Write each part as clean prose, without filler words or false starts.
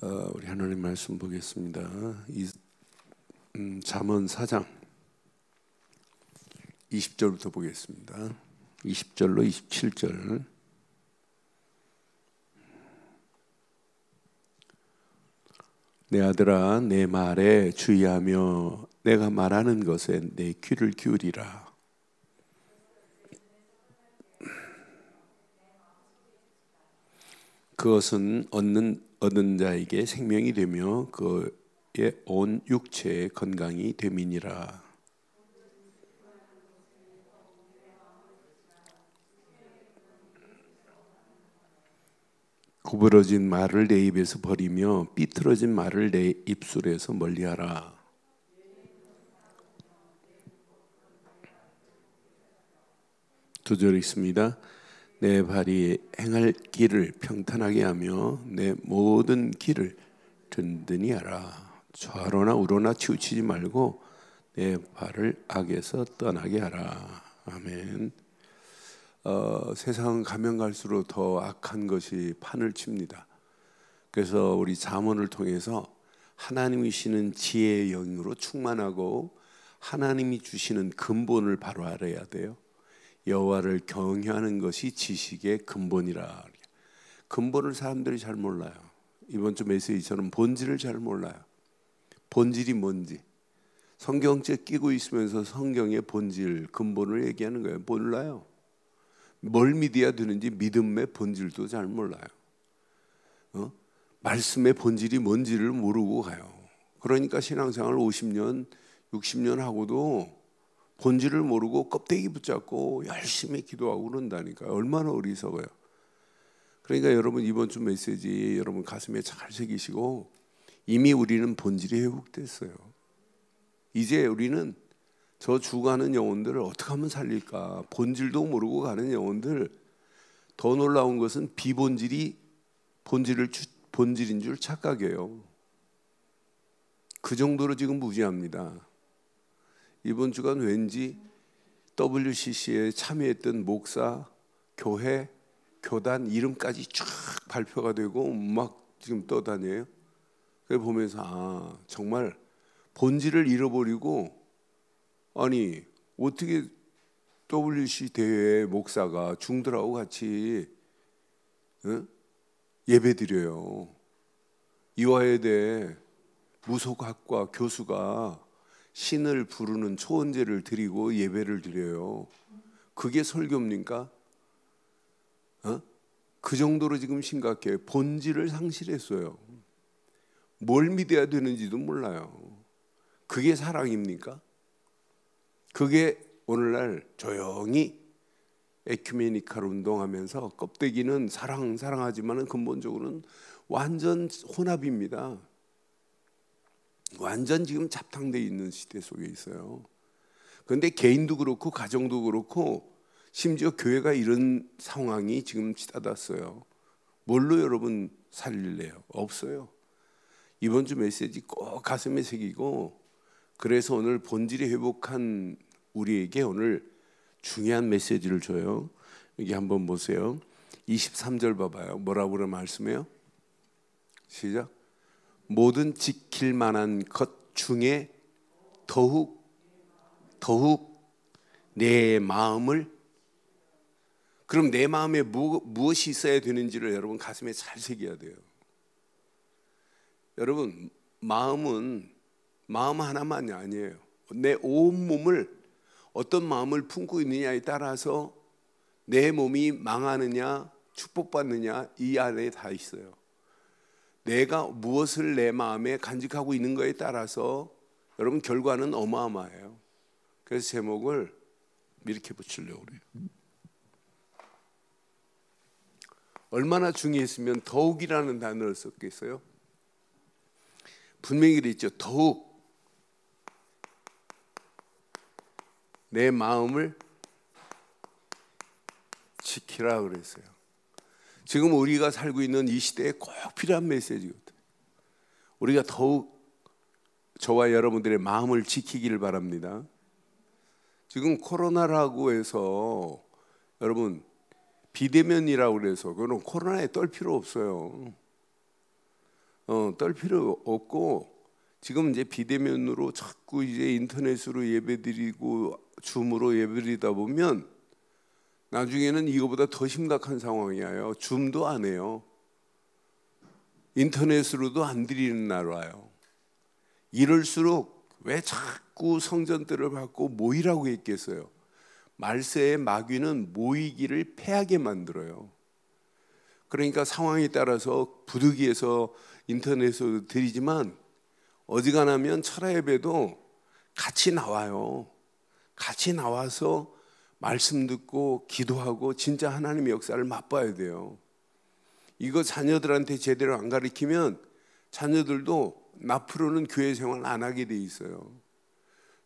우리 하나님 말씀 보겠습니다. 잠언 4장 20절부터 보겠습니다. 20절로 27절. 내 아들아, 내 말에 주의하며 내가 말하는 것에 내 귀를 기울이라. 그것은 얻는 자에게 생명이 되며 그의 온 육체의 건강이 됨이니라. 구부러진 말을 내 입에서 버리며 삐뚤어진 말을 내 입술에서 멀리하라. 두 절 있습니다. 내 발이 행할 길을 평탄하게 하며 내 모든 길을 든든히 하라. 좌로나 우로나 치우치지 말고 내 발을 악에서 떠나게 하라. 아멘. 세상은 가면 갈수록 더 악한 것이 판을 칩니다. 그래서 우리 잠언을 통해서 하나님이 주시는 지혜의 영으로 충만하고 하나님이 주시는 근본을 바로 알아야 돼요. 여호와를 경외하는 것이 지식의 근본이라. 근본을 사람들이 잘 몰라요. 이번 주 메시지처럼 본질을 잘 몰라요. 본질이 뭔지. 성경책 끼고 있으면서 성경의 본질, 근본을 얘기하는 거예요. 몰라요. 뭘 믿어야 되는지 믿음의 본질도 잘 몰라요. 말씀의 본질이 뭔지를 모르고 가요. 그러니까 신앙생활 50년, 60년 하고도 본질을 모르고 껍데기 붙잡고 열심히 기도하고 그런다니까요. 얼마나 어리석어요. 그러니까 여러분 이번 주 메시지 여러분 가슴에 잘 새기시고, 이미 우리는 본질이 회복됐어요. 이제 우리는 저 죽어가는 영혼들을 어떻게 하면 살릴까, 본질도 모르고 가는 영혼들. 더 놀라운 것은 비본질이 본질인 줄 착각해요. 그 정도로 지금 무지합니다. 이번 주간 왠지 WCC에 참여했던 목사, 교회, 교단 이름까지 쫙 발표가 되고 막 지금 떠다녀요. 그걸 보면서 정말 본질을 잃어버리고, 아니 어떻게 WC 대회 목사가 중들하고 같이 예배 드려요. 이화여대 무속학과 교수가 신을 부르는 초언제를 드리고 예배를 드려요. 그게 설교입니까? 그 정도로 지금 심각해요. 본질을 상실했어요. 뭘 믿어야 되는지도 몰라요. 그게 사랑입니까? 그게 오늘날 조용히 에큐메니칼 운동하면서 껍데기는 사랑하지만 근본적으로는 완전 혼합입니다. 완전 지금 잡탕되어 있는 시대 속에 있어요. 그런데 개인도 그렇고 가정도 그렇고 심지어 교회가 이런 상황이 지금 치닫았어요. 뭘로 여러분 살릴래요? 없어요. 이번 주 메시지 꼭 가슴에 새기고, 그래서 오늘 본질이 회복한 우리에게 오늘 중요한 메시지를 줘요. 여기 한번 보세요. 23절 봐봐요. 뭐라고 말씀해요? 시작. 모든 지킬 만한 것 중에 더욱 내 마음을, 그럼 내 마음에 무엇이 있어야 되는지를 여러분 가슴에 잘 새겨야 돼요. 여러분 마음 하나만이 아니에요. 내 온몸을 어떤 마음을 품고 있느냐에 따라서 내 몸이 망하느냐 축복받느냐 이 안에 다 있어요. 내가 무엇을 내 마음에 간직하고 있는 거에 따라서 여러분 결과는 어마어마해요. 그래서 제목을 이렇게 붙이려고 그래요. 얼마나 중요했으면 더욱이라는 단어를 썼겠어요? 분명히 그랬죠. 더욱 내 마음을 지키라 그랬어요. 지금 우리가 살고 있는 이 시대에 꼭 필요한 메시지거든요. 우리가 더욱 저와 여러분들의 마음을 지키기를 바랍니다. 지금 코로나라고 해서 여러분 비대면이라고 그래서 그건 코로나에 떨 필요 없어요. 떨 필요 없고, 지금 이제 비대면으로 자꾸 이제 인터넷으로 예배드리고 줌으로 예배드리다 보면 나중에는 이거보다 더 심각한 상황이에요. 줌도 안 해요. 인터넷으로도 안 드리는 날 와요. 이럴수록 왜 자꾸 성전들을 받고 모이라고 했겠어요? 말세의 마귀는 모이기를 패하게 만들어요. 그러니까 상황에 따라서 부득이해서 인터넷으로 드리지만 어지간하면 철야 예배도 같이 나와요. 같이 나와서 말씀 듣고 기도하고 진짜 하나님의 역사를 맛봐야 돼요. 이거 자녀들한테 제대로 안 가르치면 자녀들도 앞으로는 교회 생활 안 하게 돼 있어요.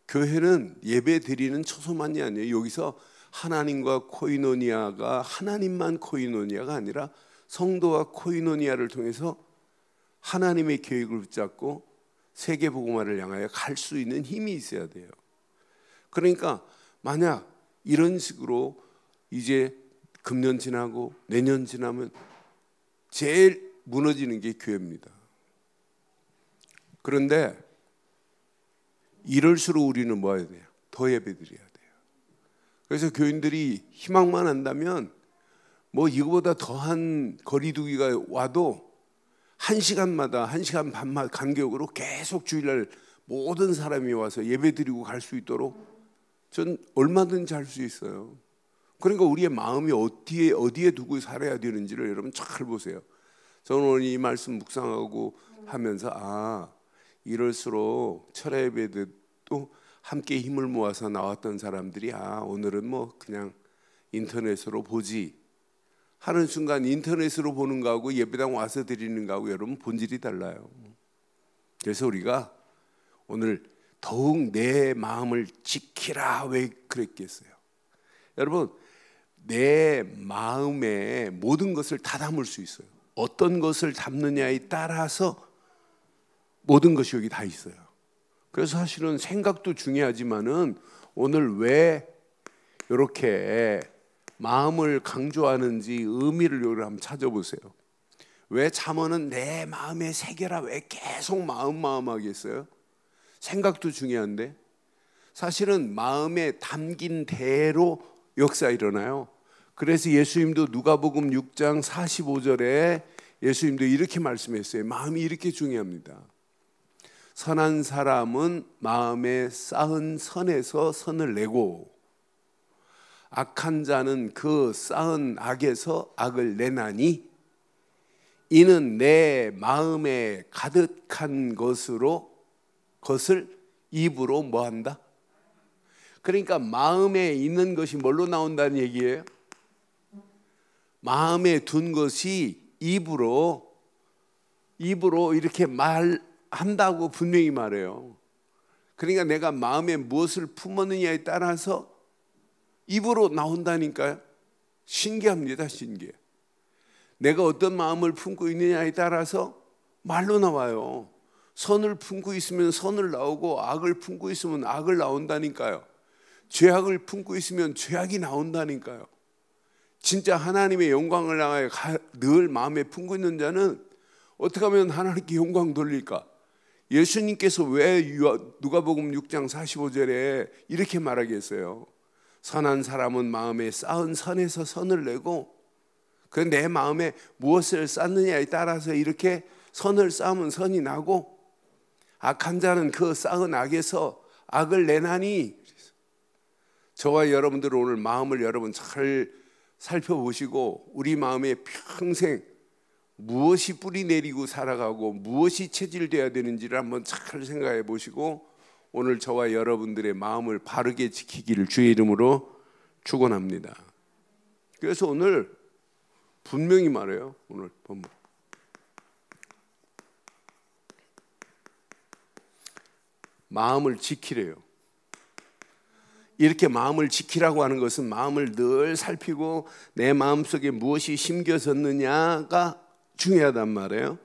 교회는 예배 드리는 처소만이 아니에요. 여기서 하나님과 코이노니아가, 하나님만 코이노니아가 아니라 성도와 코이노니아를 통해서 하나님의 계획을 붙잡고 세계복음화를 향하여 갈 수 있는 힘이 있어야 돼요. 그러니까 만약 이런 식으로 이제 금년 지나고 내년 지나면 제일 무너지는 게 교회입니다. 그런데 이럴수록 우리는 뭐 해야 돼요? 더 예배드려야 돼요. 그래서 교인들이 희망만 한다면 뭐 이거보다 더한 거리두기가 와도 1시간마다 1시간 반만 간격으로 계속 주일날 모든 사람이 와서 예배드리고 갈 수 있도록 전 얼마든지 할 수 있어요. 그러니까 우리의 마음이 어디에 두고 살아야 되는지를 여러분 잘 보세요. 저는 오늘 이 말씀 묵상하고 하면서 이럴수록 철야 예배도 함께 힘을 모아서 나왔던 사람들이 오늘은 뭐 그냥 인터넷으로 보지 하는 순간, 인터넷으로 보는 거하고 예배당 와서 드리는 거하고 여러분 본질이 달라요. 그래서 우리가 오늘 더욱 내 마음을 지키라, 왜 그랬겠어요? 여러분, 내 마음에 모든 것을 다 담을 수 있어요. 어떤 것을 담느냐에 따라서 모든 것이 여기 다 있어요. 그래서 사실은 생각도 중요하지만은 오늘 왜 이렇게 마음을 강조하는지 의미를 여기 한번 찾아보세요. 왜 잠언은 내 마음에 새겨라, 왜 계속 마음 하겠어요? 생각도 중요한데 사실은 마음에 담긴 대로 역사 일어나요. 그래서 예수님도 누가복음 6장 45절에 예수님도 이렇게 말씀했어요. 마음이 이렇게 중요합니다. 선한 사람은 마음에 쌓은 선에서 선을 내고 악한 자는 그 쌓은 악에서 악을 내나니 이는 내 마음에 가득한 것을 입으로 뭐 한다? 그러니까 마음에 있는 것이 뭘로 나온다는 얘기예요? 마음에 둔 것이 입으로 이렇게 말한다고 분명히 말해요. 그러니까 내가 마음에 무엇을 품었느냐에 따라서 입으로 나온다니까요. 신기합니다. 신기해. 내가 어떤 마음을 품고 있느냐에 따라서 말로 나와요. 선을 품고 있으면 선을 나오고 악을 품고 있으면 악을 나온다니까요. 죄악을 품고 있으면 죄악이 나온다니까요. 진짜 하나님의 영광을 향하여 늘 마음에 품고 있는 자는 어떻게 하면 하나님께 영광 돌릴까? 예수님께서 왜 누가복음 6장 45절에 이렇게 말하겠어요? 선한 사람은 마음에 쌓은 선에서 선을 내고, 그 내 마음에 무엇을 쌓느냐에 따라서 이렇게 선을 쌓으면 선이 나고, 악한 자는 그 쌓은 악에서 악을 내나니. 저와 여러분들은 오늘 마음을 여러분 잘 살펴보시고 우리 마음에 평생 무엇이 뿌리 내리고 살아가고 무엇이 체질되어야 되는지를 한번 잘 생각해 보시고 오늘 저와 여러분들의 마음을 바르게 지키기를 주의 이름으로 축원합니다. 그래서 오늘 분명히 말해요. 오늘 본문 마음을 지키래요. 이렇게 마음을 지키라고 하는 것은 마음을 늘 살피고 내 마음속에 무엇이 심겨졌느냐가 중요하단 말이에요.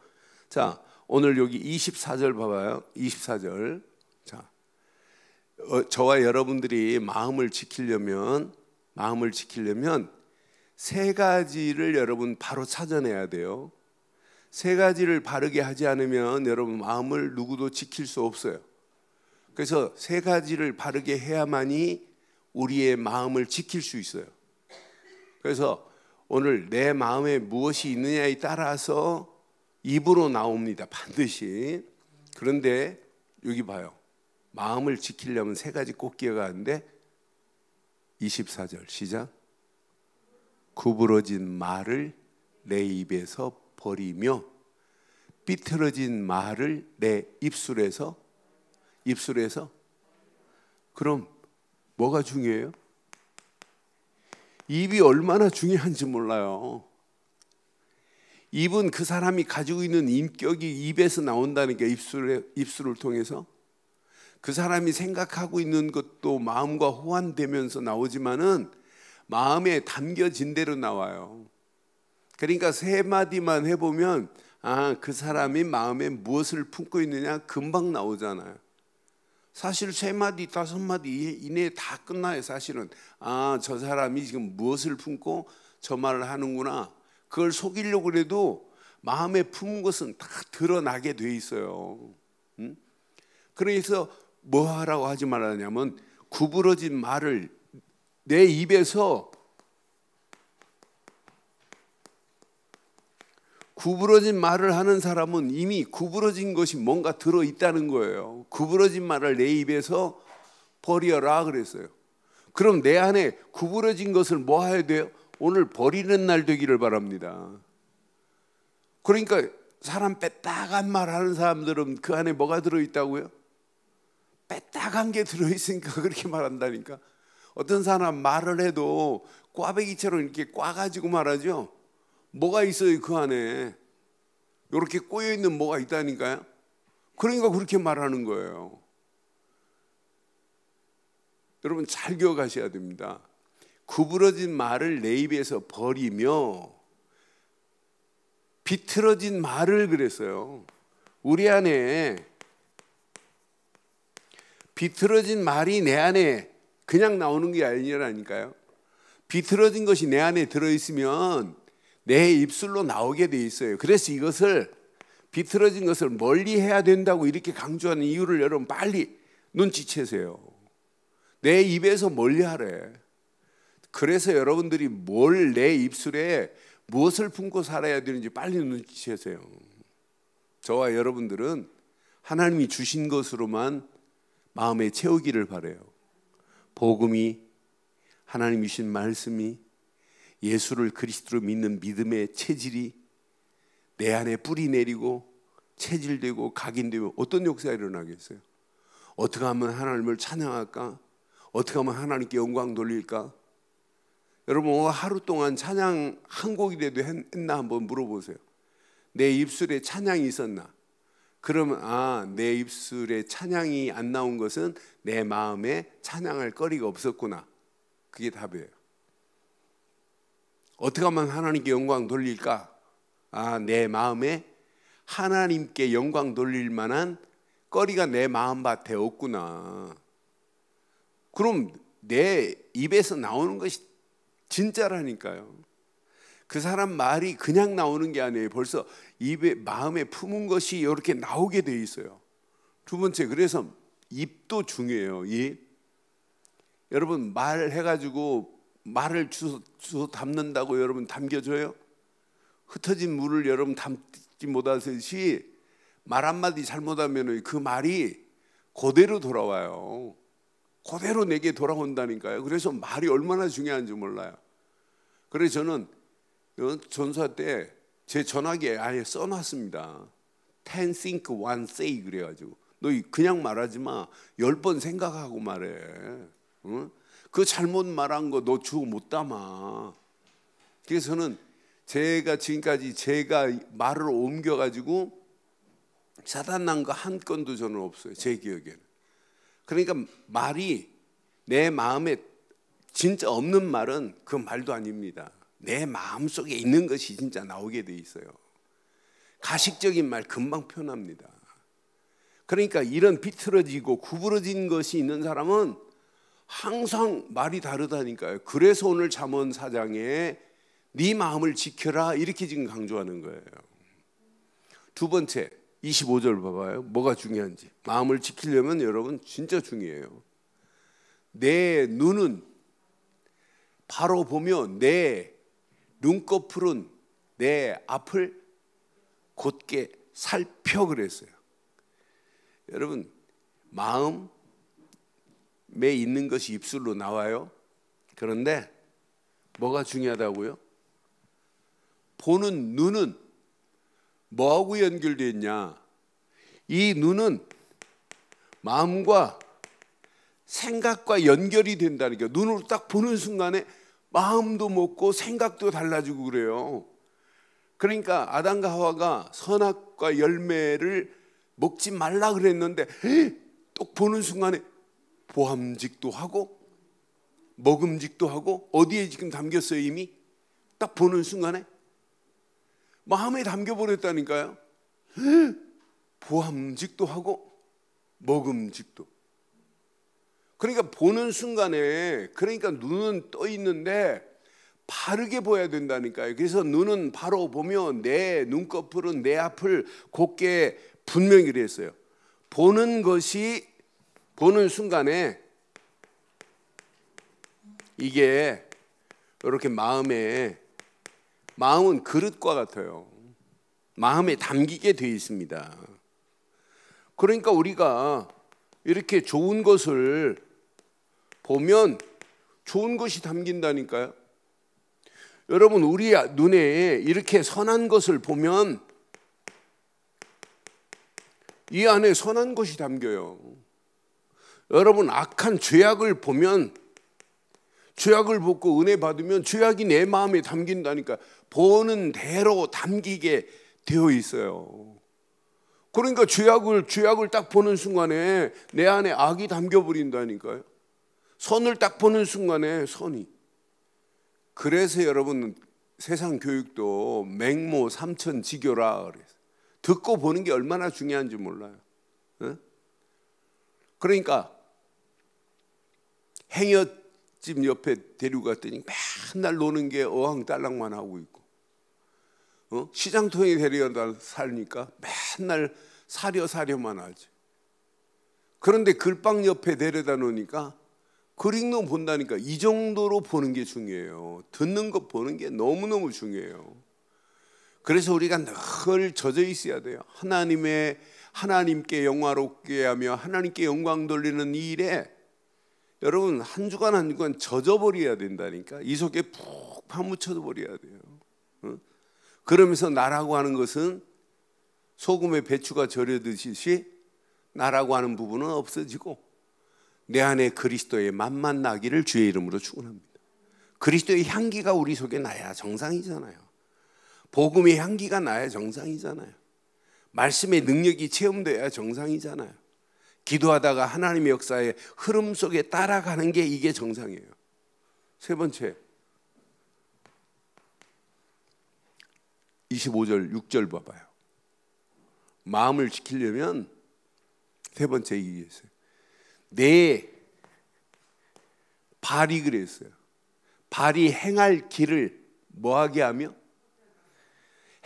자, 오늘 여기 24절 봐봐요. 24절. 자, 저와 여러분들이 마음을 지키려면 세 가지를 여러분 바로 찾아내야 돼요. 세 가지를 바르게 하지 않으면 여러분 마음을 누구도 지킬 수 없어요. 그래서 세 가지를 바르게 해야만이 우리의 마음을 지킬 수 있어요. 그래서 오늘 내 마음에 무엇이 있느냐에 따라서 입으로 나옵니다. 반드시. 그런데 여기 봐요. 마음을 지키려면 세 가지 꼭 기억하는데 24절 시작. 구부러진 말을 내 입에서 버리며 삐뚤어진 말을 내 입술에서 그럼 뭐가 중요해요? 입이 얼마나 중요한지 몰라요. 입은 그 사람이 가지고 있는 인격이 입에서 나온다는 게 입술을 통해서 그 사람이 생각하고 있는 것도 마음과 호환되면서 나오지만은 마음에 담겨진 대로 나와요. 그러니까 세 마디만 해보면 그 사람이 마음에 무엇을 품고 있느냐 금방 나오잖아요. 사실 세 마디, 다섯 마디 이내에 다 끝나요. 사실은 저 사람이 지금 무엇을 품고 저 말을 하는구나. 그걸 속이려고 해도 마음에 품은 것은 다 드러나게 돼 있어요. 그래서 뭐 하라고 하지 말라냐면 구부러진 말을 내 입에서 구부러진 말을 하는 사람은 이미 구부러진 것이 뭔가 들어있다는 거예요. 구부러진 말을 내 입에서 버려라 그랬어요. 그럼 내 안에 구부러진 것을 뭐 해야 돼요? 오늘 버리는 날 되기를 바랍니다. 그러니까 사람 빼딱한 말 하는 사람들은 그 안에 뭐가 들어있다고요? 빼딱한 게 들어있으니까 그렇게 말한다니까. 어떤 사람 말을 해도 꽈배기처럼 이렇게 꽈가지고 말하죠. 뭐가 있어요 그 안에. 이렇게 꼬여있는 뭐가 있다니까요. 그러니까 그렇게 말하는 거예요. 여러분 잘 기억하셔야 됩니다. 구부러진 말을 내 입에서 버리며 비틀어진 말을 그랬어요. 우리 안에 비틀어진 말이 내 안에 그냥 나오는 게 아니라니까요. 비틀어진 것이 내 안에 들어있으면 내 입술로 나오게 돼 있어요. 그래서 이것을 비틀어진 것을 멀리 해야 된다고 이렇게 강조하는 이유를 여러분 빨리 눈치채세요. 내 입에서 멀리 하래. 그래서 여러분들이 뭘 내 입술에 무엇을 품고 살아야 되는지 빨리 눈치채세요. 저와 여러분들은 하나님이 주신 것으로만 마음에 채우기를 바라요. 복음이, 하나님이 주신 말씀이, 예수를 그리스도로 믿는 믿음의 체질이 내 안에 뿌리 내리고 체질되고 각인되고 어떤 역사가 일어나겠어요? 어떻게 하면 하나님을 찬양할까? 어떻게 하면 하나님께 영광 돌릴까? 여러분 오늘 하루 동안 찬양 한 곡이라도 했나 한번 물어보세요. 내 입술에 찬양이 있었나? 그러면 내 입술에 찬양이 안 나온 것은 내 마음에 찬양할 거리가 없었구나. 그게 답이에요. 어떻게 하면 하나님께 영광 돌릴까? 내 마음에 하나님께 영광 돌릴 만한 거리가 내 마음밭에 없구나. 그럼 내 입에서 나오는 것이 진짜라니까요. 그 사람 말이 그냥 나오는 게 아니에요. 벌써 입에 마음에 품은 것이 이렇게 나오게 돼 있어요. 두 번째, 그래서 입도 중요해요. 입. 여러분 말해가지고 말을 주워 담는다고 여러분 담겨줘요? 흩어진 물을 여러분 담지 못하듯이 말 한마디 잘못하면 그 말이 그대로 돌아와요. 그대로 내게 돌아온다니까요. 그래서 말이 얼마나 중요한지 몰라요. 그래서 저는 전사 때 제 전화기에 아예 써놨습니다. 10 think, 1 say 그래가지고 너 그냥 말하지 마. 10번 생각하고 말해. 응? 그 잘못 말한 거 너 주워 못 담아. 그래서 저는 제가 지금까지 제가 말을 옮겨가지고 사단 난 거 한 건도 저는 없어요. 제 기억에는. 그러니까 말이 내 마음에 진짜 없는 말은 그 말도 아닙니다. 내 마음속에 있는 것이 진짜 나오게 돼 있어요. 가식적인 말 금방 표현합니다. 그러니까 이런 비틀어지고 구부러진 것이 있는 사람은 항상 말이 다르다니까요. 그래서 오늘 잠언 4장에 네 마음을 지켜라 이렇게 지금 강조하는 거예요. 두 번째 25절 봐봐요. 뭐가 중요한지. 마음을 지키려면 여러분 진짜 중요해요. 내 눈은 바로 보며 내 눈꺼풀은 내 앞을 곧게 살펴 그랬어요. 여러분, 마음에 있는 것이 입술로 나와요. 그런데 뭐가 중요하다고요? 보는 눈은 뭐하고 연결되어 있냐? 이 눈은 마음과 생각과 연결이 된다니까. 눈으로 딱 보는 순간에 마음도 먹고 생각도 달라지고 그래요. 그러니까 아담과 하와가 선악과 열매를 먹지 말라 그랬는데 또 보는 순간에 보암직도 하고 먹음직도 하고, 어디에 지금 담겼어요? 이미 딱 보는 순간에 마음에 담겨버렸다니까요. 보암직도 하고 먹음직도. 그러니까 보는 순간에, 그러니까 눈은 떠 있는데 바르게 보여야 된다니까요. 그래서 눈은 바로 보면 내 눈꺼풀은 내 앞을 곧게 분명히 그랬어요. 보는 것이, 보는 순간에 이게 이렇게 마음은 그릇과 같아요. 마음에 담기게 되어 있습니다. 그러니까 우리가 이렇게 좋은 것을 보면 좋은 것이 담긴다니까요. 여러분, 우리 눈에 이렇게 선한 것을 보면 이 안에 선한 것이 담겨요. 여러분, 악한 죄악을 보면, 죄악을 보고 은혜 받으면 죄악이 내 마음에 담긴다니까. 보는 대로 담기게 되어 있어요. 그러니까 죄악을 딱 보는 순간에 내 안에 악이 담겨버린다니까요. 선을 딱 보는 순간에 선이. 그래서 여러분, 세상 교육도 맹모 삼천지교라 그래서 듣고 보는 게 얼마나 중요한지 몰라요. 그러니까 행여집 옆에 데려갔더니 맨날 노는 게 어항딸랑만 하고 있고, 시장통에 데려다 살니까 맨날 사려만 하지. 그런데 글방 옆에 데려다 놓으니까 그림도 본다니까. 이 정도로 보는 게 중요해요. 듣는 것 보는 게 너무너무 중요해요. 그래서 우리가 늘 젖어 있어야 돼요. 하나님께 영화롭게 하며 하나님께 영광 돌리는 이 일에 여러분 한 주간 한 주간 젖어버려야 된다니까. 이 속에 푹 파묻혀 버려야 돼요. 그러면서 나라고 하는 것은 소금에 배추가 절여듯이 나라고 하는 부분은 없어지고 내 안에 그리스도의 맛만 나기를 주의 이름으로 축원합니다. 그리스도의 향기가 우리 속에 나야 정상이잖아요. 복음의 향기가 나야 정상이잖아요. 말씀의 능력이 체험돼야 정상이잖아요. 기도하다가 하나님의 역사의 흐름 속에 따라가는 게 이게 정상이에요. 세 번째 25절 6절 봐봐요. 마음을 지키려면 세 번째 이게 있어요. 내 발이 그랬어요. 발이 행할 길을 뭐하게 하며?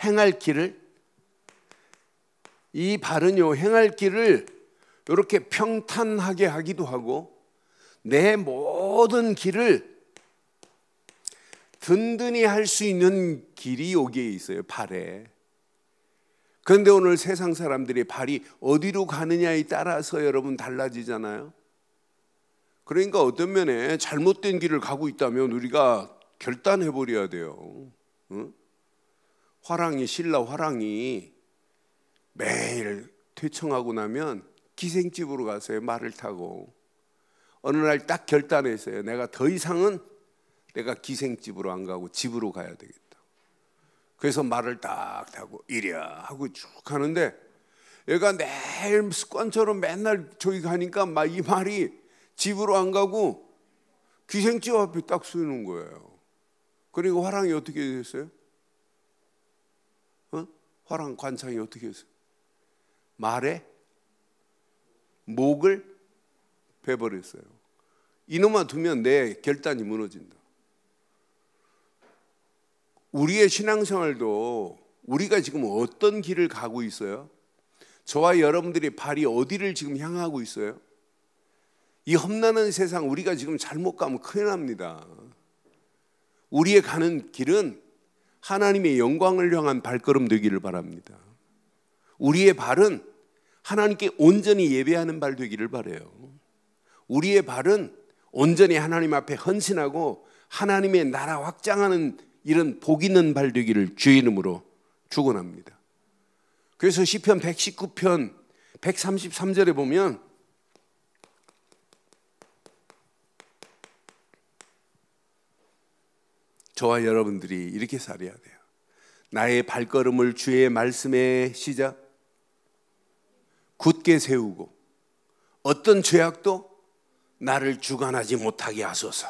행할 길을, 이 발은요 행할 길을 이렇게 평탄하게 하기도 하고 내 모든 길을 든든히 할 수 있는 길이 여기에 있어요, 발에. 그런데 오늘 세상 사람들이 발이 어디로 가느냐에 따라서 여러분 달라지잖아요. 그러니까 어떤 면에 잘못된 길을 가고 있다면 우리가 결단해 버려야 돼요. 신라 화랑이 매일 퇴청하고 나면 기생집으로 가서요, 말을 타고. 어느 날 딱 결단했어요. 내가 더 이상은 내가 기생집으로 안 가고 집으로 가야 되겠다. 그래서 말을 딱 타고 이랴 하고 쭉 가는데 얘가 매일 습관처럼 맨날 저기 가니까 막 이 말이 집으로 안 가고 기생집 앞에 딱 서는 거예요. 그리고 화랑이 어떻게 됐어요? 화랑 관창이 어떻게 했어요? 말에 목을 베버렸어요. 이놈아 두면 내 결단이 무너진다. 우리의 신앙생활도 우리가 지금 어떤 길을 가고 있어요? 저와 여러분들의 발이 어디를 지금 향하고 있어요? 이 험난한 세상 우리가 지금 잘못 가면 큰일 납니다. 우리의 가는 길은 하나님의 영광을 향한 발걸음 되기를 바랍니다. 우리의 발은 하나님께 온전히 예배하는 발 되기를 바라요. 우리의 발은 온전히 하나님 앞에 헌신하고 하나님의 나라 확장하는 이런 복 있는 발 되기를 주의 이름으로 축원합니다. 그래서 시편 119편 133절에 보면 저와 여러분들이 이렇게 살아야 돼요. 나의 발걸음을 주의 말씀에 시작 굳게 세우고 어떤 죄악도 나를 주관하지 못하게 하소서.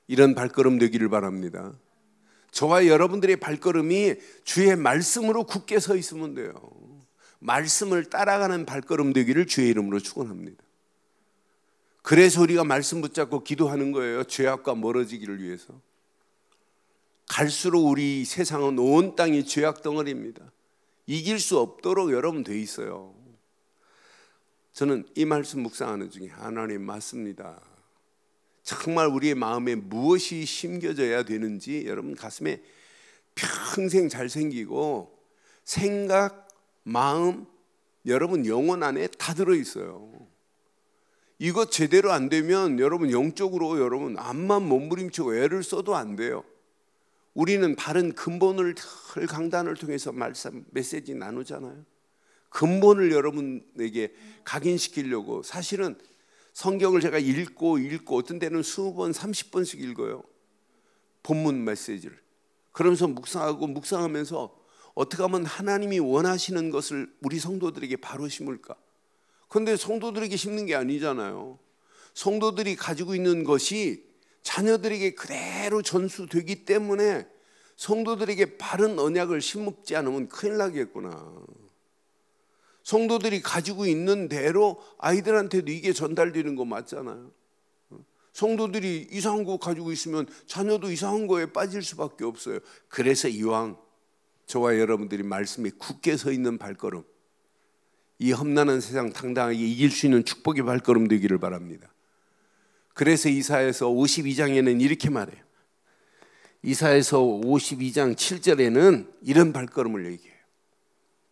이런 발걸음 되기를 바랍니다. 저와 여러분들의 발걸음이 주의 말씀으로 굳게 서 있으면 돼요. 말씀을 따라가는 발걸음 되기를 주의 이름으로 축원합니다. 그래서 우리가 말씀 붙잡고 기도하는 거예요. 죄악과 멀어지기를 위해서. 갈수록 우리 세상은 온 땅이 죄악 덩어리입니다. 이길 수 없도록 여러분 돼 있어요. 저는 이 말씀 묵상하는 중에 하나님 맞습니다. 정말 우리의 마음에 무엇이 심겨져야 되는지 여러분 가슴에 평생 잘 생기고 생각, 마음, 여러분 영혼 안에 다 들어있어요. 이거 제대로 안 되면 여러분 영적으로 여러분 암만 몸부림치고 애를 써도 안 돼요. 우리는 바른 근본을 강단을 통해서 말씀 메시지 나누잖아요. 근본을 여러분에게 각인시키려고 사실은 성경을 제가 읽고 어떤 때는 20번 30번씩 읽어요. 본문 메시지를. 그러면서 묵상하면서 어떻게 하면 하나님이 원하시는 것을 우리 성도들에게 바로 심을까? 그런데 성도들에게 심는 게 아니잖아요. 성도들이 가지고 있는 것이 자녀들에게 그대로 전수되기 때문에 성도들에게 바른 언약을 심지 않으면 큰일 나겠구나. 성도들이 가지고 있는 대로 아이들한테도 이게 전달되는 거 맞잖아요. 성도들이 이상한 거 가지고 있으면 자녀도 이상한 거에 빠질 수밖에 없어요. 그래서 이왕 저와 여러분들이 말씀에 굳게 서 있는 발걸음, 이 험난한 세상 당당하게 이길 수 있는 축복의 발걸음 되기를 바랍니다. 그래서 이사야서 52장에는 이렇게 말해요. 이사야서 52장 7절에는 이런 발걸음을 얘기해요.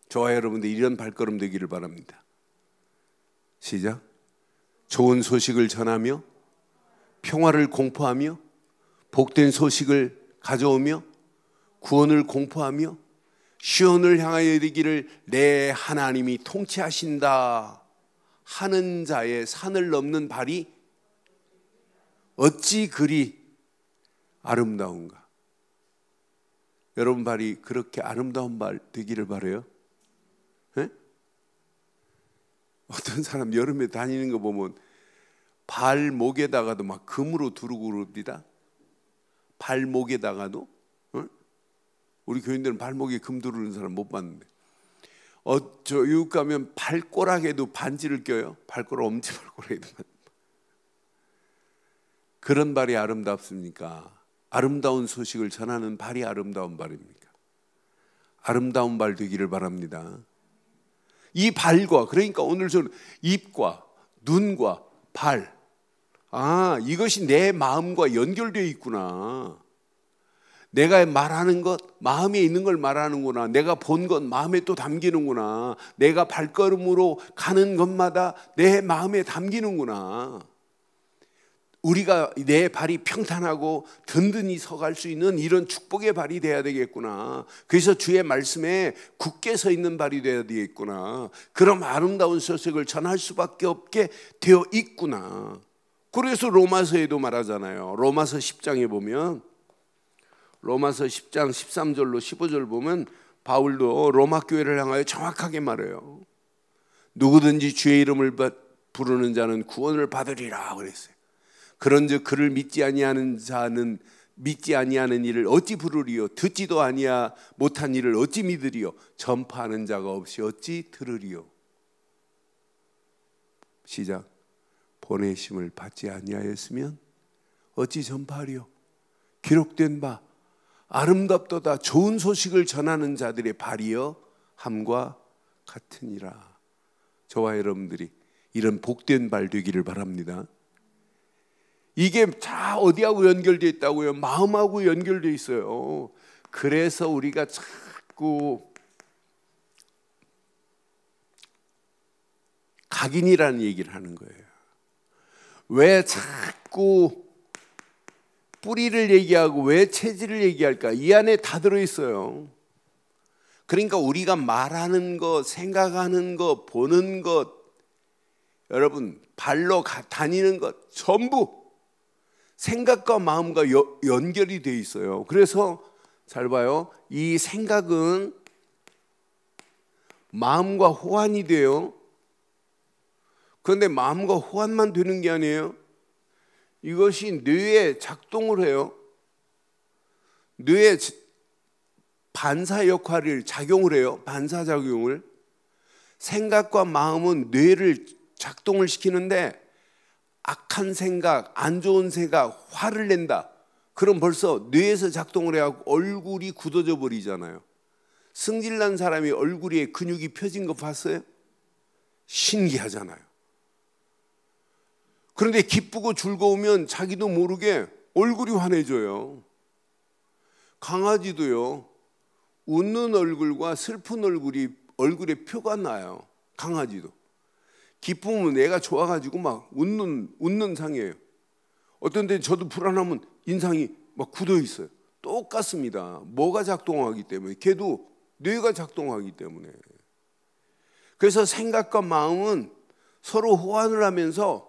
저와 여러분들 이런 발걸음 되기를 바랍니다. 시작. 좋은 소식을 전하며 평화를 공포하며 복된 소식을 가져오며 구원을 공포하며 시온을 향하여 이르기를 내 하나님이 통치하신다 하는 자의 산을 넘는 발이 어찌 그리 아름다운가. 여러분 발이 그렇게 아름다운 발 되기를 바라요? 네? 어떤 사람 여름에 다니는 거 보면 발목에다가도 막 금으로 두르고 그럽니다. 발목에다가도. 우리 교인들은 발목에 금 두르는 사람 못 봤는데 저 이웃 가면 발꼬락에도 반지를 껴요. 발꼬락 엄지 발꼬락에도 그런 발이 아름답습니까? 아름다운 소식을 전하는 발이 아름다운 발입니까? 아름다운 발 되기를 바랍니다. 이 발과 그러니까 오늘 저는 입과 눈과 발, 이것이 내 마음과 연결되어 있구나. 내가 말하는 것 마음에 있는 걸 말하는구나. 내가 본 것 마음에 또 담기는구나. 내가 발걸음으로 가는 것마다 내 마음에 담기는구나. 우리가 내 발이 평탄하고 든든히 서갈 수 있는 이런 축복의 발이 돼야 되겠구나. 그래서 주의 말씀에 굳게 서 있는 발이 돼야 되겠구나. 그럼 아름다운 소식을 전할 수밖에 없게 되어 있구나. 그래서 로마서에도 말하잖아요. 로마서 10장에 보면 로마서 10장 13절로 15절 보면 바울도 로마 교회를 향하여 정확하게 말해요. 누구든지 주의 이름을 부르는 자는 구원을 받으리라 그랬어요. 그런즉 그를 믿지 아니하는 자는 믿지 아니하는 일을 어찌 부르리요? 듣지도 아니하 못한 일을 어찌 믿으리요? 전파하는 자가 없이 어찌 들으리요? 시작. 보내심을 받지 아니하였으면 어찌 전파하리요? 기록된 바 아름답도다 좋은 소식을 전하는 자들의 발이여 함과 같으니라. 저와 여러분들이 이런 복된 발 되기를 바랍니다. 이게 다 어디하고 연결되어 있다고요? 마음하고 연결되어 있어요. 그래서 우리가 자꾸 각인이라는 얘기를 하는 거예요. 왜 자꾸 뿌리를 얘기하고 왜 체질을 얘기할까? 이 안에 다 들어있어요. 그러니까 우리가 말하는 것, 생각하는 것, 보는 것, 여러분 발로 다니는 것 전부 생각과 마음과 연결이 돼 있어요. 그래서 잘 봐요. 이 생각은 마음과 호환이 돼요. 그런데 마음과 호환만 되는 게 아니에요. 이것이 뇌에 작동을 해요. 뇌에 반사 역할을 작용을 해요. 반사작용을. 생각과 마음은 뇌를 작동을 시키는데 악한 생각, 안 좋은 생각, 화를 낸다. 그럼 벌써 뇌에서 작동을 해갖고 얼굴이 굳어져 버리잖아요. 승질난 사람이 얼굴에 근육이 펴진 거 봤어요? 신기하잖아요. 그런데 기쁘고 즐거우면 자기도 모르게 얼굴이 환해져요. 강아지도요. 웃는 얼굴과 슬픈 얼굴에 표가 나요. 강아지도. 기쁨은 애가 좋아가지고 막 웃는 상이에요. 어떤 데는 저도 불안하면 인상이 막 굳어 있어요. 똑같습니다. 뭐가 작동하기 때문에. 걔도 뇌가 작동하기 때문에. 그래서 생각과 마음은 서로 호환을 하면서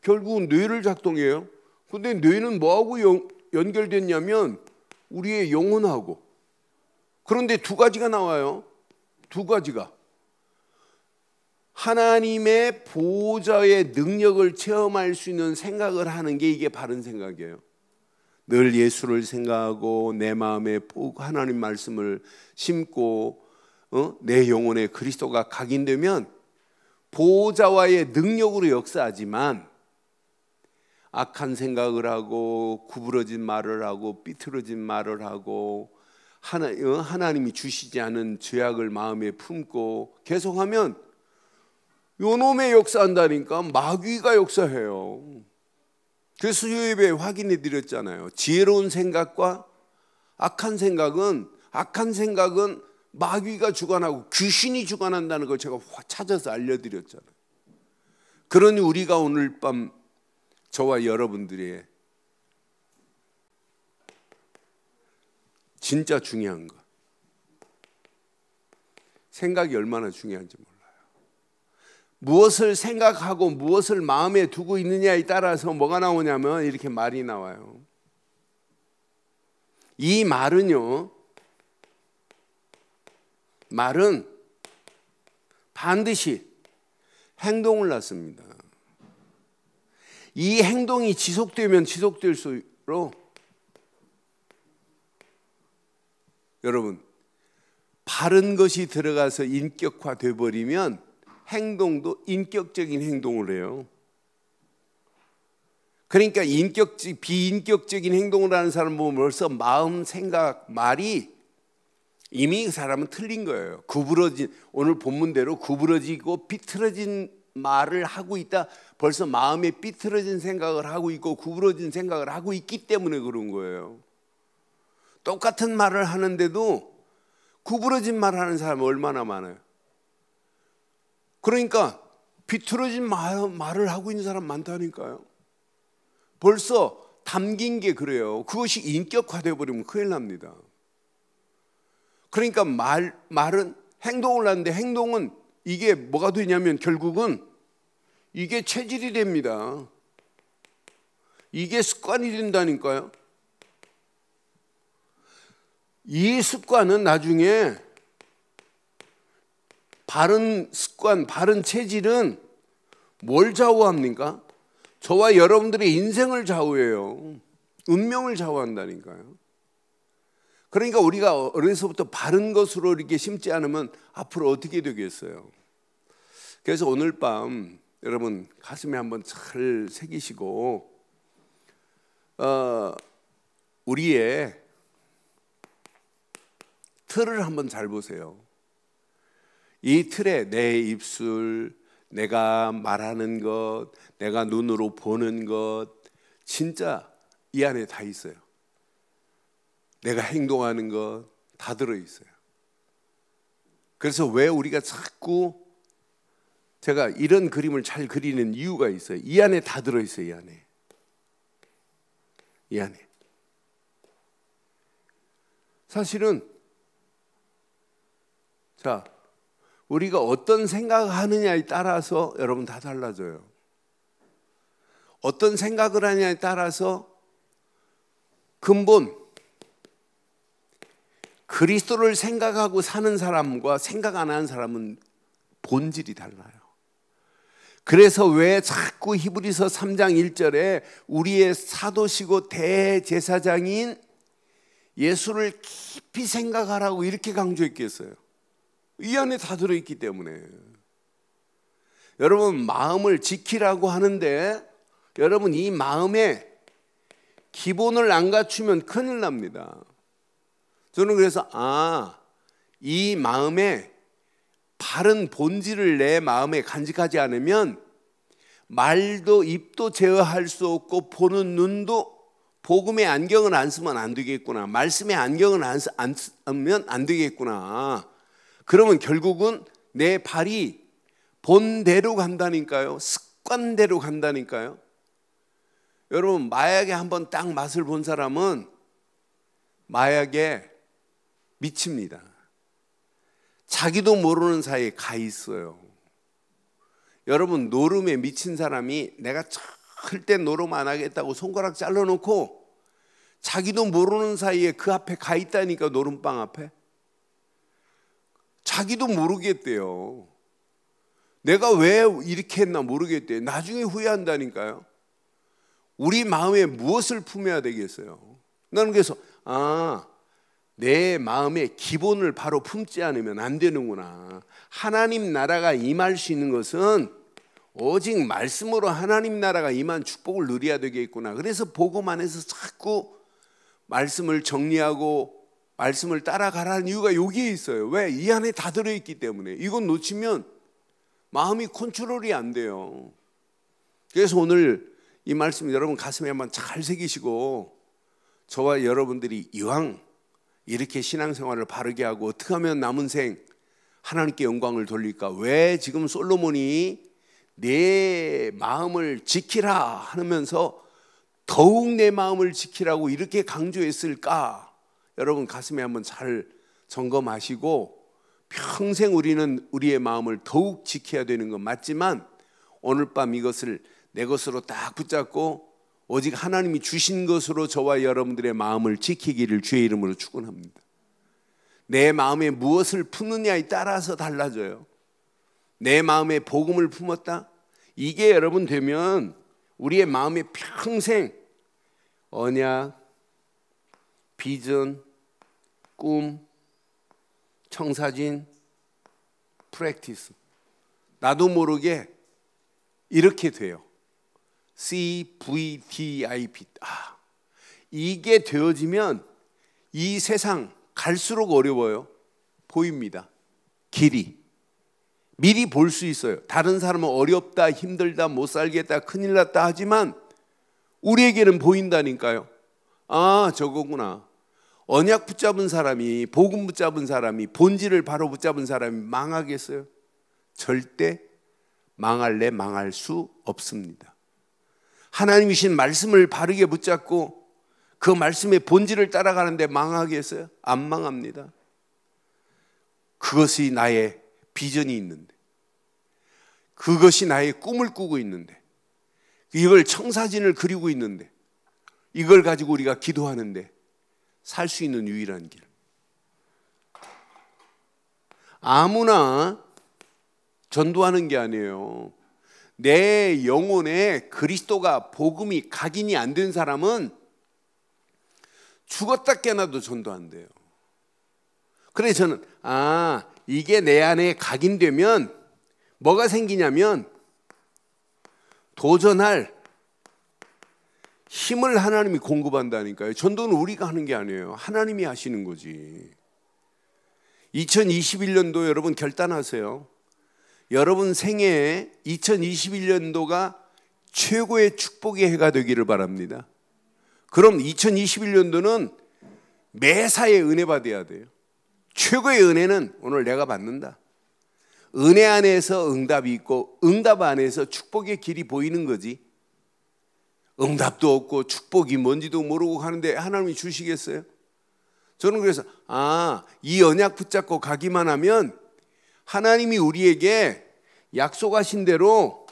결국은 뇌를 작동해요. 근데 뇌는 뭐하고 연결됐냐면 우리의 영혼하고. 그런데 두 가지가 나와요. 두 가지가. 하나님의 보호자의 능력을 체험할 수 있는 생각을 하는 게 이게 바른 생각이에요. 늘 예수를 생각하고 내 마음에 하나님 말씀을 심고 내 영혼에 그리스도가 각인되면 보호자와의 능력으로 역사하지만 악한 생각을 하고 구부러진 말을 하고 삐뚤어진 말을 하고 하나님이 주시지 않은 죄악을 마음에 품고 계속하면 요놈의 역사한다니까 마귀가 역사해요. 그래서 수요예배에 확인해 드렸잖아요. 지혜로운 생각과 악한 생각은 마귀가 주관하고 귀신이 주관한다는 걸 제가 찾아서 알려드렸잖아요. 그러니 우리가 오늘 밤 저와 여러분들이 진짜 중요한 것, 생각이 얼마나 중요한지 몰라요. 무엇을 생각하고 무엇을 마음에 두고 있느냐에 따라서 뭐가 나오냐면 이렇게 말이 나와요. 이 말은 반드시 행동을 낳습니다. 이 행동이 지속되면 지속될수록 여러분 바른 것이 들어가서 인격화돼 버리면 행동도 인격적인 행동을 해요. 그러니까 비인격적인 행동을 하는 사람 보면 벌써 마음, 생각, 말이 이미 그 사람은 틀린 거예요. 오늘 본문대로 구부러지고 삐뚤어진 말을 하고 있다. 벌써 마음에 삐뚤어진 생각을 하고 있고 구부러진 생각을 하고 있기 때문에 그런 거예요. 똑같은 말을 하는데도 구부러진 말을 하는 사람이 얼마나 많아요. 그러니까 비틀어진 말을 하고 있는 사람 많다니까요. 벌써 담긴 게 그래요. 그것이 인격화되어 버리면 큰일 납니다. 그러니까 말은 행동을 하는데 행동은 이게 뭐가 되냐면 결국은 이게 체질이 됩니다. 이게 습관이 된다니까요. 이 습관은 나중에 바른 습관, 바른 체질은 뭘 좌우합니까? 저와 여러분들의 인생을 좌우해요. 운명을 좌우한다니까요. 그러니까 우리가 어려서부터 바른 것으로 이렇게 심지 않으면 앞으로 어떻게 되겠어요? 그래서 오늘 밤 여러분 가슴에 한번 잘 새기시고 우리의 틀을 한번 잘 보세요. 이 틀에 내 입술, 내가 말하는 것, 내가 눈으로 보는 것, 진짜 이 안에 다 있어요. 내가 행동하는 것 다 들어있어요. 그래서 왜 우리가 자꾸, 제가 이런 그림을 잘 그리는 이유가 있어요. 이 안에 다 들어있어요. 이 안에. 사실은 자, 우리가 어떤 생각을 하느냐에 따라서 여러분 다 달라져요. 어떤 생각을 하느냐에 따라서 근본 그리스도를 생각하고 사는 사람과 생각 안 하는 사람은 본질이 달라요. 그래서 왜 자꾸 히브리서 3장 1절에 우리의 사도시고 대제사장인 예수를 깊이 생각하라고 이렇게 강조했겠어요? 이 안에 다 들어있기 때문에. 여러분, 마음을 지키라고 하는데 여러분, 이 마음에 기본을 안 갖추면 큰일 납니다. 저는 그래서 이 마음에 바른 본질을 내 마음에 간직하지 않으면 말도 입도 제어할 수 없고 보는 눈도 복음의 안경을 안 쓰면 안 되겠구나, 말씀의 안경을 안 쓰면 안 되겠구나. 그러면 결국은 내 발이 본대로 간다니까요. 습관대로 간다니까요. 여러분, 마약에 한번 딱 맛을 본 사람은 마약에 미칩니다. 자기도 모르는 사이에 가 있어요. 여러분, 노름에 미친 사람이 내가 절대 노름 안 하겠다고 손가락 잘라놓고 자기도 모르는 사이에 그 앞에 가 있다니까. 노름방 앞에 자기도 모르겠대요. 내가 왜 이렇게 했나 모르겠대요. 나중에 후회한다니까요. 우리 마음에 무엇을 품어야 되겠어요? 나는 그래서 내 마음의 기본을 바로 품지 않으면 안 되는구나. 하나님 나라가 임할 수 있는 것은 오직 말씀으로 하나님 나라가 임한 축복을 누려야 되겠구나. 그래서 복음 안에서 자꾸 말씀을 정리하고 말씀을 따라가라는 이유가 여기에 있어요. 왜? 이 안에 다 들어있기 때문에. 이건 놓치면 마음이 컨트롤이 안 돼요. 그래서 오늘 이 말씀 여러분 가슴에 한번 잘 새기시고, 저와 여러분들이 이왕 이렇게 신앙생활을 바르게 하고 어떻게 하면 남은 생 하나님께 영광을 돌릴까? 왜 지금 솔로몬이 내 마음을 지키라 하면서 더욱 내 마음을 지키라고 이렇게 강조했을까? 여러분 가슴에 한번 잘 점검하시고, 평생 우리는 우리의 마음을 더욱 지켜야 되는 건 맞지만 오늘 밤 이것을 내 것으로 딱 붙잡고 오직 하나님이 주신 것으로 저와 여러분들의 마음을 지키기를 주의 이름으로 축원합니다. 내 마음에 무엇을 품느냐에 따라서 달라져요. 내 마음에 복음을 품었다? 이게 여러분 되면 우리의 마음에 평생 언약, 비전, 꿈, 청사진, 프랙티스, 나도 모르게 이렇게 돼요. CVDIP. 이게 되어지면 이 세상 갈수록 어려워요. 보입니다. 길이 미리 볼 수 있어요. 다른 사람은 어렵다, 힘들다, 못 살겠다, 큰일 났다 하지만 우리에게는 보인다니까요. 저거구나. 언약 붙잡은 사람이, 복음 붙잡은 사람이, 본질을 바로 붙잡은 사람이 망하겠어요? 절대 망할래 망할 수 없습니다. 하나님이신 말씀을 바르게 붙잡고 그 말씀의 본질을 따라가는데 망하겠어요? 안 망합니다. 그것이 나의 비전이 있는데, 그것이 나의 꿈을 꾸고 있는데, 이걸 청사진을 그리고 있는데, 이걸 가지고 우리가 기도하는데 살 수 있는 유일한 길. 아무나 전도하는 게 아니에요. 내 영혼에 그리스도가, 복음이 각인이 안 된 사람은 죽었다 깨어나도 전도 안 돼요. 그래서 저는 이게 내 안에 각인되면 뭐가 생기냐면 도전할 힘을 하나님이 공급한다니까요. 전도는 우리가 하는 게 아니에요. 하나님이 하시는 거지. 2021년도 여러분 결단하세요. 여러분 생애에 2021년도가 최고의 축복의 해가 되기를 바랍니다. 그럼 2021년도는 매사에 은혜 받아야 돼요. 최고의 은혜는 오늘 내가 받는다. 은혜 안에서 응답이 있고 응답 안에서 축복의 길이 보이는 거지. 응답도 없고 축복이 뭔지도 모르고 가는데 하나님이 주시겠어요? 저는 그래서 이 언약 붙잡고 가기만 하면 하나님이 우리에게 약속하신 대로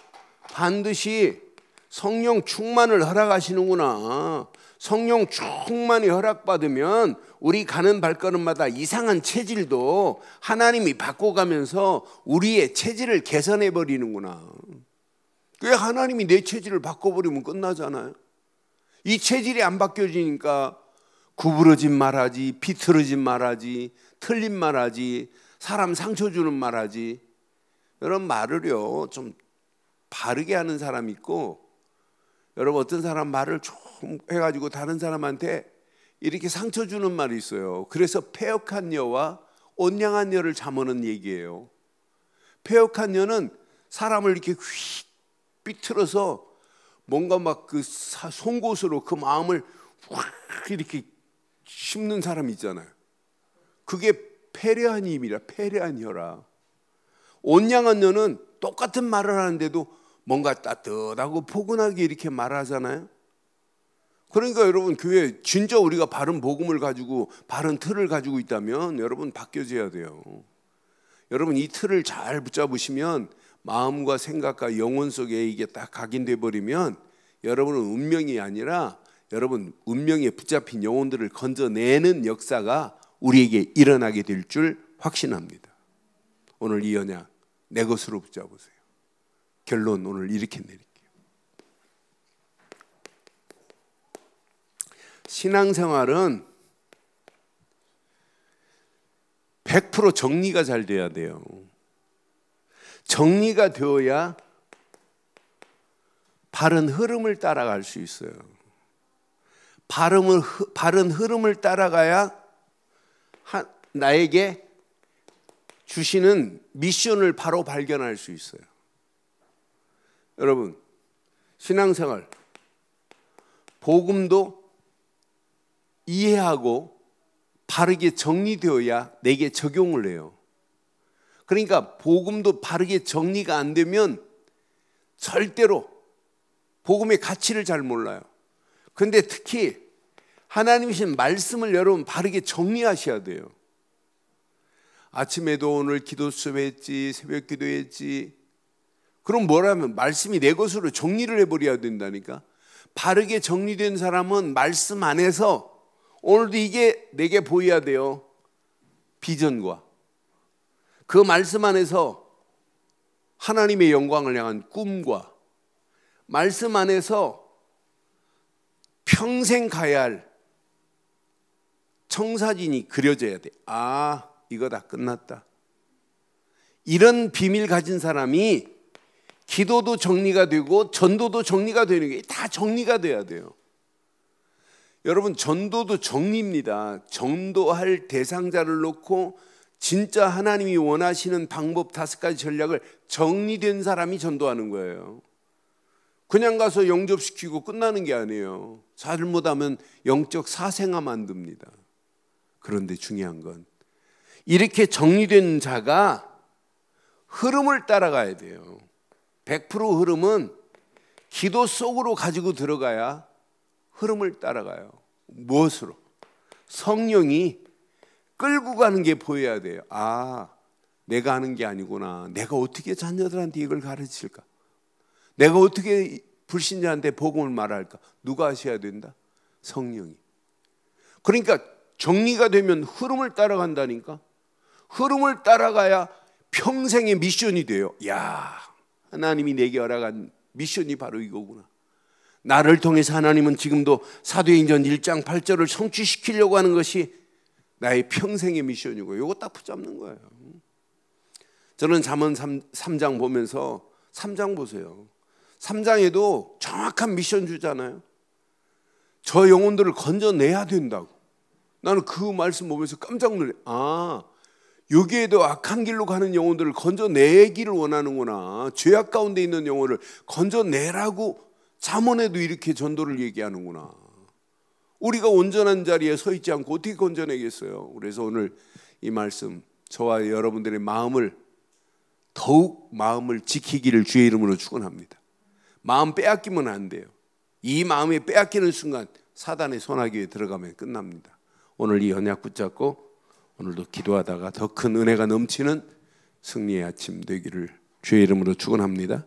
반드시 성령 충만을 허락하시는구나. 성령 충만히 허락받으면 우리 가는 발걸음마다 이상한 체질도 하나님이 바꿔가면서 우리의 체질을 개선해 버리는구나. 왜 하나님이 내 체질을 바꿔버리면 끝나잖아요. 이 체질이 안 바뀌어지니까 구부러진 말하지, 비틀어진 말하지, 틀린 말하지, 사람 상처 주는 말하지. 이런 말을요 좀 바르게 하는 사람이 있고, 여러분 어떤 사람 말을 좀 해가지고 다른 사람한테 이렇게 상처 주는 말이 있어요. 그래서 패역한 여와 온양한 여를 잠언은 얘기예요. 패역한 여는 사람을 이렇게 휙 삐틀어서 뭔가 막 그 송곳으로 그 마음을 확 이렇게 씹는 사람 있잖아요. 그게 패례한 힘이라, 패례한 혀라. 온양한 여는 똑같은 말을 하는데도 뭔가 따뜻하고 포근하게 이렇게 말하잖아요. 그러니까 여러분 교회 진짜 우리가 바른 복음을 가지고 바른 틀을 가지고 있다면 여러분 바뀌어져야 돼요. 여러분 이 틀을 잘 붙잡으시면 마음과 생각과 영혼 속에 이게 딱 각인돼 버리면 여러분은 운명이 아니라 여러분 운명에 붙잡힌 영혼들을 건져내는 역사가 우리에게 일어나게 될 줄 확신합니다. 오늘 이 언약 내 것으로 붙잡으세요. 결론 오늘 이렇게 내릴게요. 신앙생활은 100% 정리가 잘 돼야 돼요. 정리가 되어야 바른 흐름을 따라갈 수 있어요. 바른 흐름을 따라가야 나에게 주시는 미션을 바로 발견할 수 있어요. 여러분 신앙생활 복음도 이해하고 바르게 정리되어야 내게 적용을 해요. 그러니까 복음도 바르게 정리가 안 되면 절대로 복음의 가치를 잘 몰라요. 그런데 특히 하나님이신 말씀을 여러분 바르게 정리하셔야 돼요. 아침에도 오늘 기도 수업했지, 새벽 기도했지. 그럼 뭐라면 말씀이 내 것으로 정리를 해버려야 된다니까. 바르게 정리된 사람은 말씀 안에서 오늘도 이게 내게 보여야 돼요. 비전과 그 말씀 안에서 하나님의 영광을 향한 꿈과 말씀 안에서 평생 가야 할 청사진이 그려져야 돼. 이거 다 끝났다. 이런 비밀 가진 사람이 기도도 정리가 되고 전도도 정리가 되는 게 다 정리가 돼야 돼요. 여러분 전도도 정리입니다. 전도할 대상자를 놓고 진짜 하나님이 원하시는 방법 5가지 전략을 정리된 사람이 전도하는 거예요. 그냥 가서 영접시키고 끝나는 게 아니에요. 잘못하면 영적 사생아 만듭니다. 그런데 중요한 건 이렇게 정리된 자가 흐름을 따라가야 돼요. 100% 흐름은 기도 속으로 가지고 들어가야 흐름을 따라가요. 무엇으로? 성령이 끌고 가는 게 보여야 돼요. 내가 하는 게 아니구나. 내가 어떻게 자녀들한테 이걸 가르칠까? 내가 어떻게 불신자한테 복음을 말할까? 누가 하셔야 된다? 성령이. 그러니까 정리가 되면 흐름을 따라간다니까. 흐름을 따라가야 평생의 미션이 돼요. 하나님이 내게 허락한 미션이 바로 이거구나. 나를 통해서 하나님은 지금도 사도행전 1장 8절을 성취시키려고 하는 것이 나의 평생의 미션이고, 이거 딱 붙잡는 거예요. 저는 잠언 3장 보면서 3장 보세요. 3장에도 정확한 미션 주잖아요. 저 영혼들을 건져내야 된다고. 나는 그 말씀 보면서 깜짝 놀래. 여기에도 악한 길로 가는 영혼들을 건져내기를 원하는구나. 죄악 가운데 있는 영혼을 건져내라고 잠언에도 이렇게 전도를 얘기하는구나. 우리가 온전한 자리에 서 있지 않고 어떻게 건져내겠어요? 그래서 오늘 이 말씀, 저와 여러분들의 마음을 더욱 마음을 지키기를 주의 이름으로 축원합니다. 마음 빼앗기면 안 돼요. 이 마음이 빼앗기는 순간 사단의 손아귀에 들어가면 끝납니다. 오늘 이 언약 붙잡고 오늘도 기도하다가 더 큰 은혜가 넘치는 승리의 아침 되기를 주의 이름으로 축원합니다.